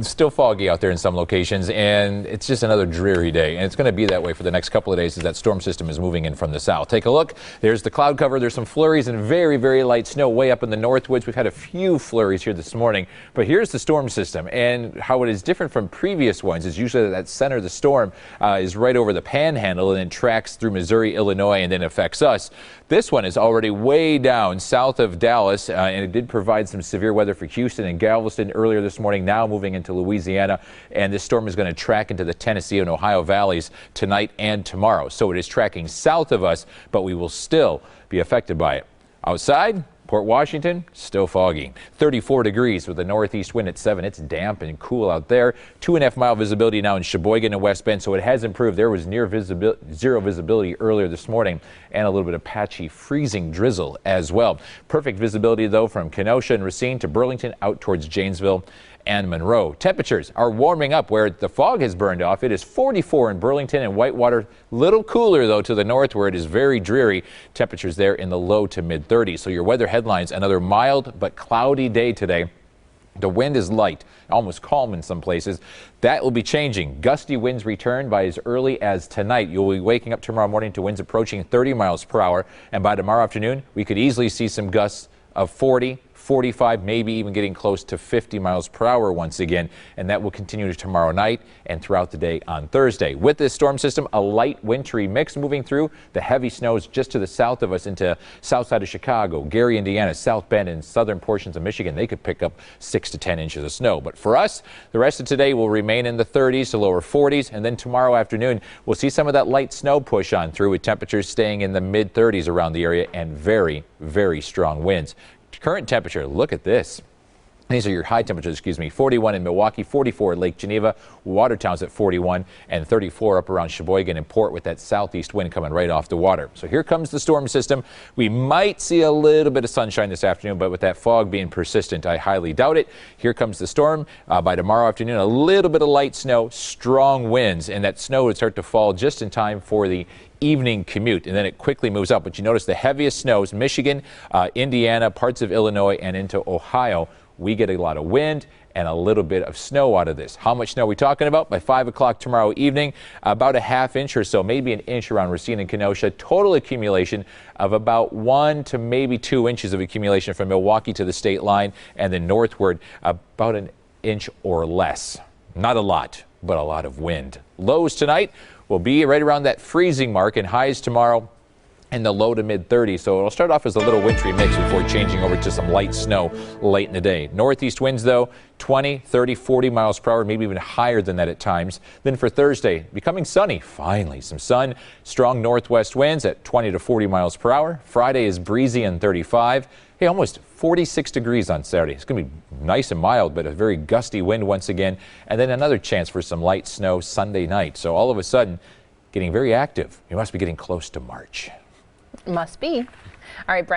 Still foggy out there in some locations, and it's just another dreary day. And it's going to be that way for the next couple of days as that storm system is moving in from the south. Take a look. There's the cloud cover. There's some flurries and very, very light snow way up in the Northwoods. We've had a few flurries here this morning, but here's the storm system. And how it is different from previous ones is usually that center of the storm is right over the panhandle and then tracks through Missouri, Illinois, and then affects us. This one is already way down south of Dallas, and it did provide some severe weather for Houston and Galveston earlier this morning, now moving into Louisiana, and this storm is going to track into the Tennessee and Ohio valleys tonight and tomorrow. So it is tracking south of us, but we will still be affected by it. Outside, Port Washington, still foggy. 34 degrees with a northeast wind at 7. It's damp and cool out there. 2.5 mile visibility now in Sheboygan and West Bend, so it has improved. There was near zero visibility earlier this morning and a little bit of patchy freezing drizzle as well. Perfect visibility, though, from Kenosha and Racine to Burlington out towards Janesville and Monroe. Temperatures are warming up where the fog has burned off. It is 44 in Burlington and Whitewater. Little cooler, though, to the north where it is very dreary. Temperatures there in the low to mid 30s. So your weather headlines, another mild but cloudy day today. The wind is light, almost calm in some places. That will be changing. Gusty winds return by as early as tonight. You'll be waking up tomorrow morning to winds approaching 30 miles per hour. And by tomorrow afternoon, we could easily see some gusts of 40, 45, maybe even getting close to 50 miles per hour once again, and that will continue to tomorrow night and throughout the day on Thursday. With this storm system, a light wintry mix moving through. The heavy snows just to the south of us into south side of Chicago, Gary, Indiana, South Bend, and southern portions of Michigan. They could pick up 6 to 10 inches of snow. But for us, the rest of today will remain in the 30s to lower 40s, and then tomorrow afternoon, we'll see some of that light snow push on through with temperatures staying in the mid 30s around the area and very, very strong winds. Current temperature, look at this. These are your high temperatures, 41 in Milwaukee, 44 at Lake Geneva, Watertown's at 41, and 34 up around Sheboygan and Port with that southeast wind coming right off the water. So here comes the storm system. We might see a little bit of sunshine this afternoon, but with that fog being persistent, I highly doubt it. Here comes the storm. By tomorrow afternoon, a little bit of light snow, strong winds, and that snow would start to fall just in time for the evening commute, and then it quickly moves up. But you notice the heaviest snows, Michigan, Indiana, parts of Illinois, and into Ohio. We get a lot of wind and a little bit of snow out of this. How much snow are we talking about? By 5 o'clock tomorrow evening, about a ½ inch or so, maybe an inch around Racine and Kenosha. Total accumulation of about 1 to maybe 2 inches of accumulation from Milwaukee to the state line, and then northward about an inch or less. Not a lot, but a lot of wind. Lows tonight will be right around that freezing mark, and highs tomorrow in the low to mid 30s. So it'll start off as a little wintry mix before changing over to some light snow late in the day. Northeast winds, though, 20, 30, 40 miles per hour, maybe even higher than that at times. Then for Thursday, becoming sunny. Finally, some sun. Strong northwest winds at 20 to 40 miles per hour. Friday is breezy and 35. Hey, almost 46 degrees on Saturday. It's going to be nice and mild, but a very gusty wind once again. And then another chance for some light snow Sunday night. So all of a sudden, getting very active. You must be getting close to March. Must be. All right, Brian.